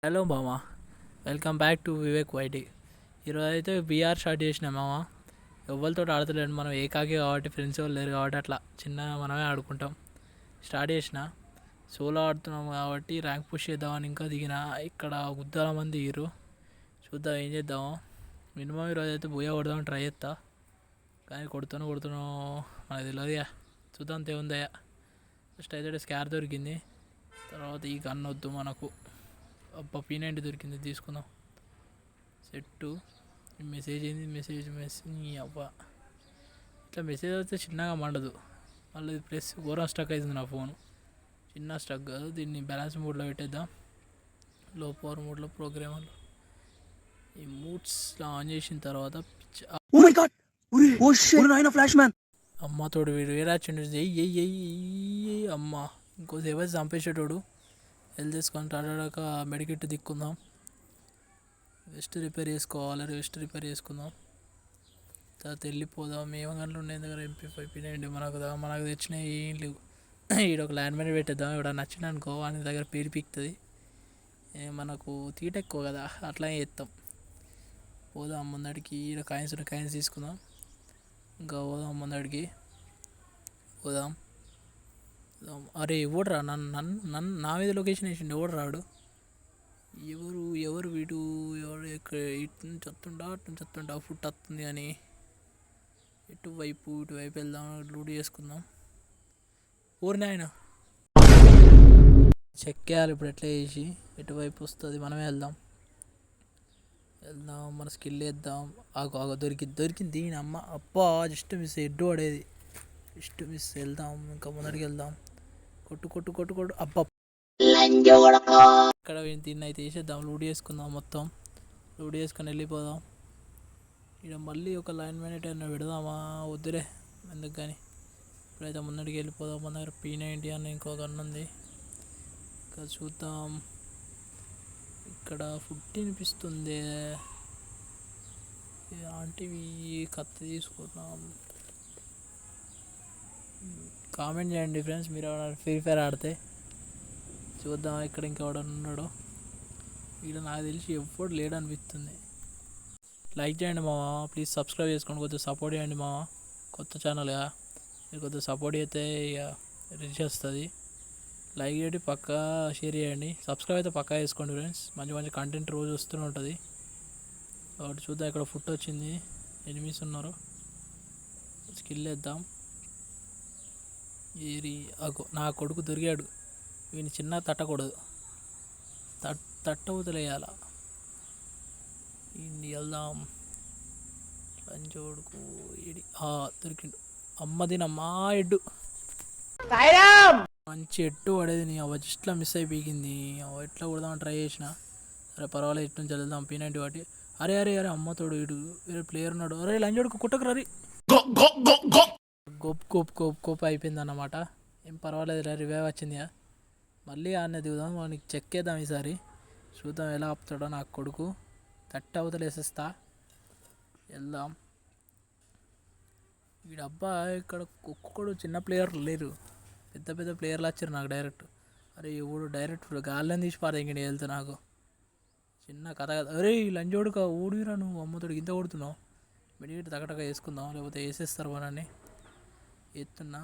Hello మామ, welcome back to Vivek YT. ఈరోజు అయితే బీఆర్ స్టార్ట్ చేసినాం మామ. ఎవరితో ఆడతలేండి, మనం ఏకాకి కాబట్టి ఫ్రెండ్స్ వాళ్ళు లేరు కాబట్టి అట్లా చిన్న మనమే ఆడుకుంటాం. స్టార్ట్ చేసిన సోలో ఆడుతున్నాం కాబట్టి ర్యాంక్ పుష్ చేద్దామని ఇంకా దిగిన. ఇక్కడ గుద్దాల మంది దిగిరు, చూద్దాం ఏం చేద్దాము. మినిమం ఈరోజు అయితే బోయా కొడదామని ట్రై చేస్తా, కానీ కొడుతాను మనకు తెలియదుగా, చూద్దాం అంతే ఉందయ్యా. ఫస్ట్ అయితే స్కార్ దొరికింది, తర్వాత ఈ గన్ వద్దు మనకు. అబ్బా P90 దొరికింది, తీసుకుందాం. సెట్టు మెసేజ్ ఏంది, మెసేజ్ అబ్బా ఇట్లా మెసేజ్ వస్తే చిన్నగా మండదు, మళ్ళీ ప్లస్ ఘోరం స్టక్ అవుతుంది నా ఫోన్. చిన్న స్టక్ కాదు, దీన్ని బ్యాలెన్స్ మోడ్లో పెట్టేద్దాం. లో పవర్ మోడ్లో ప్రోగ్రామర్లో ఈ మూడ్స్లో ఆన్ చేసిన తర్వాత అమ్మ తోడు వీడు వేరాచిండు. అమ్మ ఇంకోసేపు చంపేసేటోడు. హెల్త్ తీసుకొని టాటాక మెడికెట్ దిక్కుందాం. వెస్ట్ రిపేర్ చేసుకుందాం. తర్వాత వెళ్ళిపోదాం. ఏమో గంటలు ఉన్నాయి దగ్గర MP5 P90 మనకు తెచ్చినవి ఏం లేవు. ఈడొక ల్యాండ్ మైన్ పెట్టేద్దాం, ఇక్కడ నచ్చిన అనుకో వాని దగ్గర పేరు పీకుతుంది. మనకు తీట ఎక్కువ కదా, అట్లా చేస్తాం. పోదాం ముందడికి, ఈడ కాయిన్స్ తీసుకుందాం. ఇంకా పోదాం ముందడికి పోదాం. అరే ఎవడు రా నన్ను నా మీద లొకేషన్ వేసిండు, ఎవడు రాడు. ఎవరు వీడు, ఎవరు ఇటు నుంచి వస్తుండా ఫుట్ వస్తుంది అని. ఇటువైపు వెళ్దాం, లూడ్ చేసుకుందాం. ఊరిని ఆయన చెక్ చేయాలి ఇప్పుడు ఎట్లా చేసి, ఎటువైపు వస్తుంది మనమే వెళ్దాం. మన స్కిల్ వేద్దాం. ఆగో దొరికింది దీని అమ్మ. అబ్బా జస్ట్ మిస్, ఎడ్డు పడేది, జస్ట్ మిస్. వెళ్దాం, ఇంకా ముందడికి వెళ్దాం. కొట్టు అబ్బా. ఇక్కడ దీన్ని అయితే వేసేద్దాం, లూడ్ చేసుకుందాం. మొత్తం లూడ్ చేసుకొని వెళ్ళిపోదాం. ఇక్కడ మళ్ళీ ఒక లైన్ మైనట్ అయినా పెడదామా, వద్దురే ఎందుకు కానీ. ఇప్పుడైతే ముందడికి వెళ్ళిపోదాం. మన దగ్గర P90 అని ఇంకో గన్ ఉంది, ఇంకా చూద్దాం. ఇక్కడ ఫుడ్ తినిపిస్తుంది ఆంటీవి, కత్తి తీసుకుందాం. కామెంట్ చేయండి ఫ్రెండ్స్, మీరు ఫ్రీ ఫైర్ ఆడితే. చూద్దాం ఇక్కడ ఇంకెవడన్నా ఉన్నాడు. ఇక్కడ నాకు తెలిసి ఎవ్వడు లేడు అనిపిస్తుంది. లైక్ చేయండి మామ, ప్లీజ్ సబ్స్క్రైబ్ చేసుకోండి, కొద్దిగా సపోర్ట్ చేయండి మామ. కొత్త ఛానల్గా మీరు కొద్దిగా సపోర్ట్ చేస్తే ఇక రీచ్ వస్తుంది. లైక్ చేయండి, పక్కా షేర్ చేయండి, సబ్స్క్రైబ్ అయితే పక్కా చేసుకోండి ఫ్రెండ్స్. మంచి కంటెంట్ రోజు వస్తూనే ఉంటుంది కాబట్టి చూద్దాం. ఇక్కడ ఫుట్ వచ్చింది, ఎనిమిస్ ఉన్నారు. స్కిల్ వేద్దాం. నా కొడుకు దొరికాడు, వీని చిన్న తట్టకూడదు, తట్టవుతలేయాల. ఇది వెళ్దాం. లంచోడుకు దొరికిండు. అమ్మదినమ్మా ఎడ్డు, మంచి ఎట్టు పడేది. నీ జస్ట్లో మిస్ అయిపోయింది. ఎట్లా కొడదామని ట్రై చేసిన, సరే పర్వాలేదు, ఇటు నుంచి వెళ్దాం. P90 వాటి. అరే అమ్మతోడు ఇడు వేరే ప్లేయర్ ఉన్నాడు. అరే లంచోడుకు కుట్టకు రరి. గోప్ అయిపోయింది అన్నమాట. ఏం పర్వాలేదు, రివైవ్ వచ్చింది. మళ్ళీ ఆనే దిగుదాం, వానికి చెక్ చేద్దాం ఈసారి. చూద్దాం ఎలా ఆపుతాడో నా కొడుకు. అవతల వేసేస్తా, వెళ్దాం. వీడబ్బా ఇక్కడ ఒక్కొక్కడు చిన్న ప్లేయర్లు లేరు, పెద్ద ప్లేయర్లు వచ్చారు నాకు డైరెక్ట్. అరే ఎవడు డైరెక్ట్ గాల్లని తీసి పారేయండి వెళ్తా. నాకు చిన్న కథ కదా. అరే లంచోడుక ఊడిరా నువ్వు, అమ్మతోడు ఇంత కొడుతున్నావు. మెడికేట్ తగటగా వేసుకుందాం, లేకపోతే వేసేస్తారు మనని. ఎత్తున్నా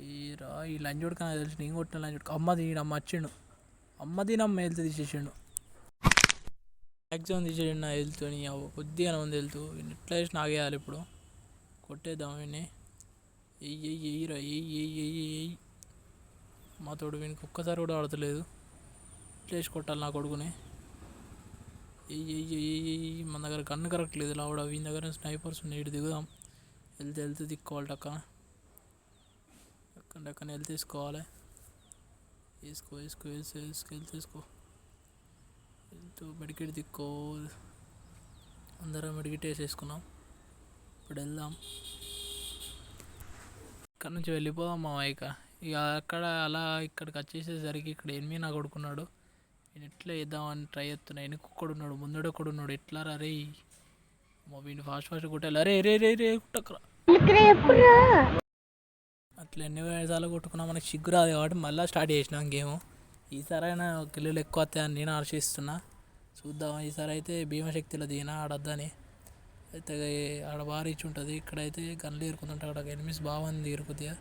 ఈ లంచోడుక నాకు తెలిసి నేను కొట్టిన లంచోడుక. అమ్మ వచ్చిండు, అమ్మదినమ్మ హెల్త్ తీసేసిండు, మ్యాక్సిమం తీసేసిండు నా హెల్త్. కొద్దిగా ఉంది హెల్త్. ఎట్లా వేసి నాగేయాలి ఇప్పుడు. కొట్టేద్దాం విని. ఎయ్యిరా మా తోడు వీనికి ఒక్కసారి కూడా ఆడతలేదు. ఎట్లా వేసి కొట్టాలి నా కొడుకుని. మన దగ్గర గన్ను కరెక్ట్ లేదు లావుడ. వీని దగ్గర స్నైపర్స్ ఉన్నాయి. ఇటు దిగుదాం. హెల్త్ దిక్కోవాలి. టక్కన హెల్త్ తీసుకోవాలి. వేసుకో హెల్త్ తీసుకో. హెల్త్ మెడికేట్ దిక్కో. అందరం మెడికేట్ వేసేసుకున్నాం. ఇప్పుడు వెళ్దాం, ఇక్కడ నుంచి వెళ్ళిపోదాం మా ఇక అక్కడ అలా ఇక్కడికి వచ్చేసేసరికి ఇక్కడ ఎనిమిది నా కొడుకున్నాడు. నేను ఎట్లా వేద్దామని ట్రై చేస్తున్నా. వెనుకొక్కడు ఉన్నాడు, ముందడు ఒకడు ఉన్నాడు. ఎట్లా రే మా వీడిని ఫాస్ట్ కొట్టాలి. రే కుట్టకరా. అట్లా ఎన్ని సార్లు కొట్టుకున్నా మనకి సిగ్గు రాదు కాబట్టి మళ్ళీ స్టార్ట్ చేసినాం గేమ్. ఈసారైనా కిల్లులు ఎక్కువ వస్తాయని నేను ఆశిస్తున్నా. చూద్దాం. ఈసారి అయితే భీమశక్తిలో దిగినా ఆడొద్దని. అయితే ఆడ బాగా ఇచ్చి ఉంటుంది. ఇక్కడైతే గన్లు ఏరుకుంటుంటే అక్కడ ఎనిమిస్ బాగుంది కొద్దిగా.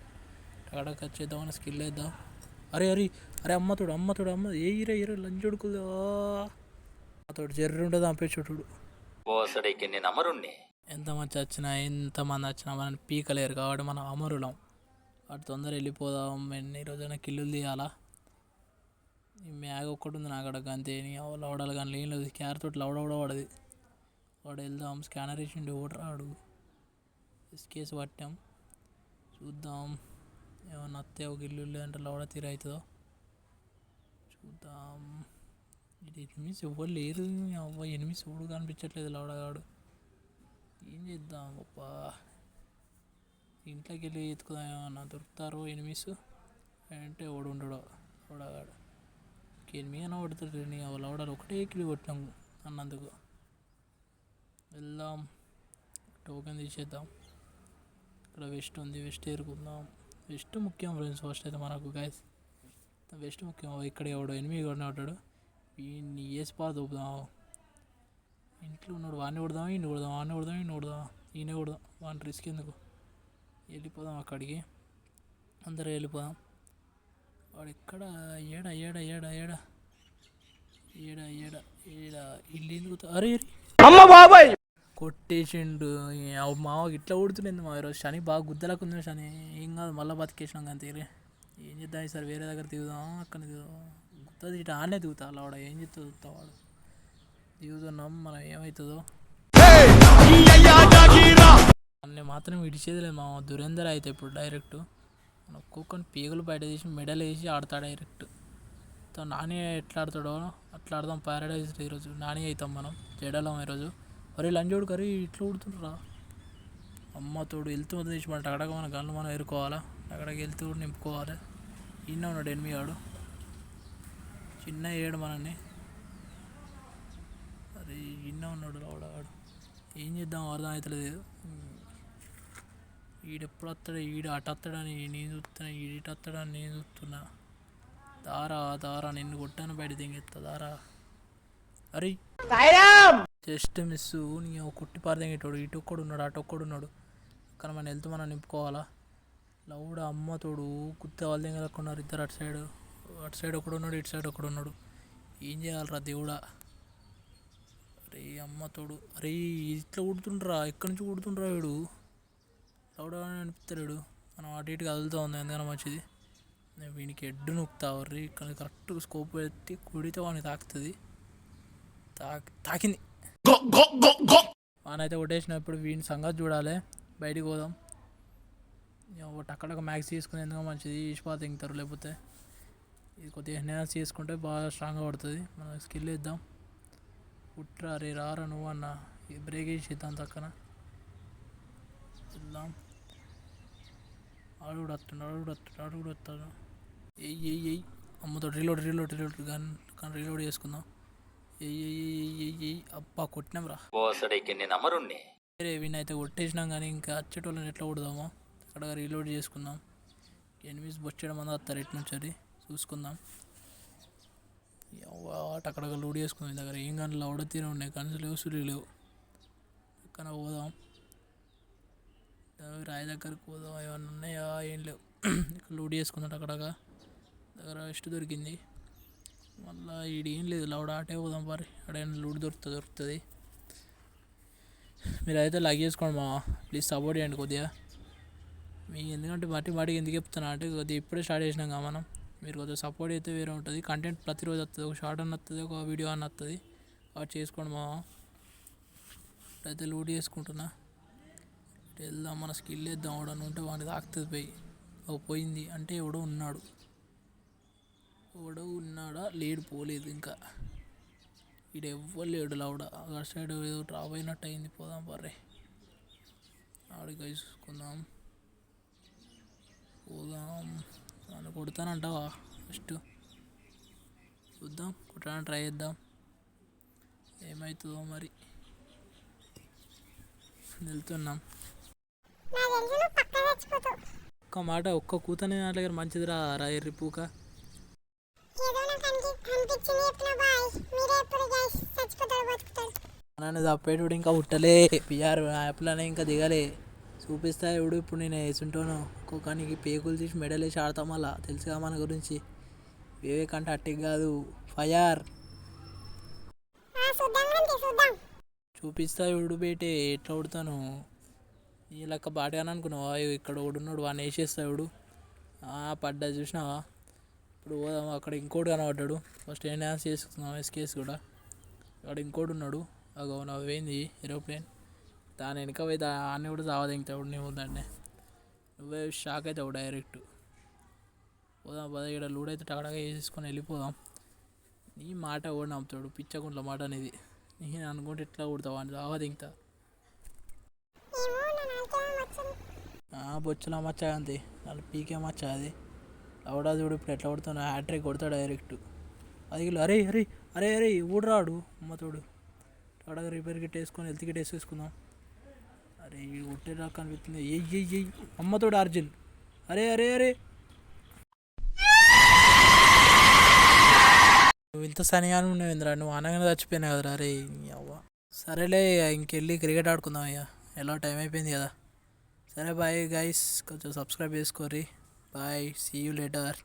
అక్కడికి వచ్చేద్దాం, స్కిల్ వేద్దాం. అరే అరే అరే అమ్మతోడు ఏ ఇరే లంచుడుకులు అతడు జర్రు ఉంటుంది అంపేచుడు. ఎంతమంది వచ్చినా మనం పీకలేరు కాబట్టి మనం అమరులం. వాటి తొందర వెళ్ళిపోదాం. ఎన్ని రోజైనా కిల్లులు తీయాలా. ఈ మ్యాగ్ ఒక్కటి ఉంది నాకు అక్కడ అంతే. లవడాలి కానీ లేని లేదు. క్యార్ తోటి లవడ కూడా పడది. వాడు వెళ్దాం. స్కానర్ ఇచ్చిండు ఓటర్ రాడు. కేసు పట్టాం. చూద్దాం ఏమన్నా అత్తే ఒక ఇల్లు అంటే లవడ తీర అవుతుందో చూద్దాం. ఇది ఎనిమిస్ ఎవరు లేరు. ఎనిమిస్ ఎవడు కనిపించట్లేదు. లవడగాడు ఏం చేద్దాం గొప్ప. ఇంట్లోకి వెళ్ళి ఎత్తుకుదాం. ఏమన్నా దొరుకుతారో ఎనిమిస్ అంటే ఓడు ఉండడు లవడగాడు. ఎనిమిది అయినా కొడుతుంది. లవడాలు ఒకటే కిలి కొట్టినాము అన్నందుకు. వెళ్దాం. టోకెన్ తీసేద్దాం. ఇక్కడ వెస్ట్ ఉంది. వెస్ట్ ఏరుకుందాం. వెస్ట్ ముఖ్యం ఫ్రెండ్స్. ఫస్ట్ అయితే మనకు గైస్ వెస్ట్ ముఖ్యం. ఇక్కడ ఎవడు ఎనిమిది కొడిన ఉంటాడు. వీడిని వేసి పాలు దూపుదాం. ఇంట్లో ఉన్నాడు. వాడిని కొడదాం. ఈయన కొడదాం. ఈయన కొడదాం. వాడిని రిస్క్ ఎందుకు. వెళ్ళిపోదాం అక్కడికి. అందరూ వెళ్ళిపోదాం. వాడు ఎక్కడ ఏడా ఏడా ఏడా ఏడా ఏడా ఏడా ఏడా ఇల్లు ఎందుకు. అరే అమ్మ బాబాయ్ కొట్టేసిండు. మావకి ఇట్లా ఊడుతుండేది మా ఈరోజు. శని బాగా గుద్దలకు ఉంది. శని ఏం కాదు మళ్ళీ బతికేసినాం అంతే. ఏం చేద్దాం ఈసారి వేరే దగ్గర దిగుదాం. అక్కడ దిగుదాం. గుర్తుంది ఇటు ఆనే దిగుతా. అలా వాడు ఏం చెప్తా చూస్తా. వాడు దిగుతున్నాం. మనం ఏమవుతుందో అన్నీ మాత్రం విడిచేది లేదు. మా దురేందర్ అయితే ఇప్పుడు డైరెక్ట్ మన ఒక్కొక్కని పీగలు బయట తీసి మెడల్ వేసి ఆడతాడు డైరెక్ట్. నాని ఎట్లా ఆడతాడో అట్లా ఆడదాం. ప్యారడైజ్ ఈరోజు నాని అవుతాం మనం. జడలం ఈరోజు. అరే లంజోడు కర్రీ ఇట్లా ఉడుతుండ్రా. అమ్మ తోడు వెళ్తూ తీసి మన టగడగా మన గన్లు మనం ఎరుకోవాలా. టగడకి వెళ్తూ నింపుకోవాలి. ఈయన ఉన్నాడు ఎనిమిది ఆడు. చిన్న ఏడు మనల్ని. అరే ఈయన ఉన్నాడు లవడాడు. ఏం చేద్దాం అర్థం అవుతలేదు. ఈడెప్పుడు వస్తాడు. ఈడు అటు వస్తాడని నేను చూస్తున్నా. ఈడిటు వస్తాడని నేను చూస్తున్నా. దారా నిన్ను కొట్టాను బయట దింగెత్తా దారా. అరే జస్ట్ మిస్. నీ కుట్టి పార దింగేటోడు. ఇటు ఒక్కడు ఉన్నాడు. అటు ఒక్కడు ఉన్నాడు. కానీ మన హెల్త్ మనం నింపుకోవాలా. లౌడ అమ్మ తోడు కుత్తే వాళ్ళ దింగలకున్నారు ఇద్దరు. అటు సైడ్ ఒకడు ఉన్నాడు. ఇటు సైడ్ ఒకడు ఉన్నాడు. ఏం చేయాలరా దేవుడా. అరే అమ్మ తోడు. అరే ఇట్లా ఉడుతుండ్రా. ఎక్కడి నుంచి ఉడుతుండ్రా వీడు. లౌడ అనిపిస్తాడు. మనం అటు ఇటు కదులుతూ ఉంది. ఎందుకన్నా మంచిది. వీనికి ఎడ్డు నొక్కుతా. వర్రి ఇక్కడ కరెక్ట్ స్కోప్ పెట్టి కుడితే వాడిని తాకుతుంది. తాకింది. వానైతే కొట్టేసినప్పుడు వీడిని సంగతి చూడాలి. బయటికి పోదాం. ఒకటి అక్కడ మ్యాక్స్ తీసుకుని ఎందుకు మంచిది. ఈశ్పాత ఇంగుతారు. లేకపోతే ఇది కొద్దిగా ఎన్హాన్స్ చేసుకుంటే బాగా స్ట్రాంగ్గా పడుతుంది. మనం స్కిల్ ఇద్దాం. కుట్రా రే రారా నువ్వు అన్న. బ్రేక్ వేసి ఇద్దాం తక్కన. వెళ్దాం. ఆడు కూడా వస్తాడు. ఎయ్యి అమ్మతో రీలోడ్ కానీ రీలోడ్ చేసుకుందాం. ఎయ్యి అబ్బా కొట్టినాం రా. వేరే వీని అయితే కొట్టేసినాం కానీ ఇంకా వచ్చేటోళ్ళని ఎట్లా కొడదామో అక్కడ రీలోడ్ చేసుకుందాం. ఎనిమిస్ బొచ్చడం మంది వస్తారు. ఎటు నుంచి అది చూసుకుందాం. అక్కడ లోడ్ చేసుకుందాం. దగ్గర ఏం గంటలు అవడ తీరే ఉన్నాయి. కనీసం లేవు సులు లేవు. పక్కన పోదాం. రాయి దగ్గరకు పోదాం. ఏమన్నా ఉన్నాయా ఏం లేవు. ఇక్కడ లోడ్ చేసుకుందాం. అక్కడ దగ్గర ఇష్ట దొరికింది. మళ్ళీ ఈడు ఏం లేదు. లౌడ ఆటే పోదాం. పారి అడైనా లూడ్ దొరుకుతుంది. మీరు అయితే లైక్ చేసుకోండి మా ప్లీజ్. సపోర్ట్ చేయండి కొద్దిగా. మీకు ఎందుకంటే మాటికి ఎందుకు చెప్తున్నా అంటే కొద్దిగా ఇప్పుడే స్టార్ట్ చేసినాం కదా మనం. మీరు కొద్దిగా సపోర్ట్ అయితే వేరే ఉంటుంది. కంటెంట్ ప్రతిరోజు వస్తుంది. ఒక షార్ట్ అన్న వస్తుంది. ఒక వీడియో అన్న వస్తుంది. వాటి చేసుకోండి మా. ఇప్పుడైతే లూడ్ చేసుకుంటున్నా. వెళ్దాం. మన స్కిల్ వేద్దాం. ఎవడన్నా ఉంటే వాడిని తాకుతుంది. పోయింది అంటే ఎవడో ఉన్నాడా లేడు. పోలేదు ఇంకా. ఈడు ఎవ్వరు లేడు. లౌడ అక్కడ సైడ్ ఏదో డ్రాప్ అయినట్టు అయింది. పోదాం పర్రే. ఆడికి చూసుకుందాం. పోదాం. నన్ను కొడతానంటావా ఫస్ట్ చూద్దాం. కొట్టడానికి ట్రై చేద్దాం. ఏమవుతుందో మరి. వెళ్తున్నాం. ఒక్క మాట ఒక్క కూతనే నా దగ్గర మంచిది రా ఎర్రి పూక. నన్ను తప్పేటోడు ఇంకా పుట్టలే, పిఆర్ యాప్లోనే ఇంకా దిగలే. చూపిస్తా ఎవడు ఇప్పుడు నేను వేసుంటాను ఒక్కొక్కనికి పేకులు తీసి మెడల్ వేసి ఆడతాం. అలా తెలుసుగా మన గురించి. వివేక్ అంటే అట్టికి కాదు, ఫయర్. చూపిస్తా ఎవడు బేటే ఎట్లా కొడతాను. ఈ లెక్క బాటగానే అనుకున్నావా? ఇక్కడ ఒకడున్నాడు, వాడిని వేసేస్తా ఎవడు. పడ్డా చూసినావా? ఇప్పుడు పోదాం. అక్కడ ఇంకోటి కనబడ్డాడు. ఫస్ట్ ఏం డ్యాన్స్ చేసుకున్నాం ఎస్కేస్ కూడా. అక్కడ ఇంకోటి ఉన్నాడు. అగో నవ్వేంది ఏరోప్లేన్. దాని వెనక పోయి దాన్ని కూడా చావదింగుతావు నువ్వు. దాన్నే నువ్వే షాక్ అవుతావు డైరెక్ట్. పోదాం పద. ఇక్కడ లూడైతే టగడగా వేసేసుకొని వెళ్ళిపోదాం. నీ మాట కూడా నమ్ముతాడు, పిచ్చకుంట్ల మాట అనేది. నేను అనుకుంటే ఎట్లా కొడతావు అని చావదింగుతా. బొచ్చులా మచ్చ అంతే, నన్ను పీకే మచ్చ అది. లౌడా చూడు ఇప్పుడు ఎట్లా కొడుతున్నా. హ్యాట్రిక్ కొడతాడు డైరెక్ట్. 10 కిలో. అరే అరే అరే అరే ఊడు రాడు అమ్మతోడు. టగడగా రిపేర్ కిట్ వేసుకొని హెల్త్ కిట్ వేసేసుకుందాం. అరే కొట్టే రాక అనిపిస్తుంది. ఎయ్యి అమ్మతోడు అర్జున్. అరే అరే అరే నువ్వు ఇంత సనిగానే ఉన్నావు ఇంద్రా. నువ్వు అనగానే చచ్చిపోయినావు కదరా. అరే అవ్వ. సరేలే ఇంకెళ్ళి క్రికెట్ ఆడుకుందాం అయ్యా, ఎలా టైం అయిపోయింది కదా. సరే బాయ్ గైస్, కొంచెం సబ్స్క్రైబ్ చేసుకోర్రి. Bye, see you later.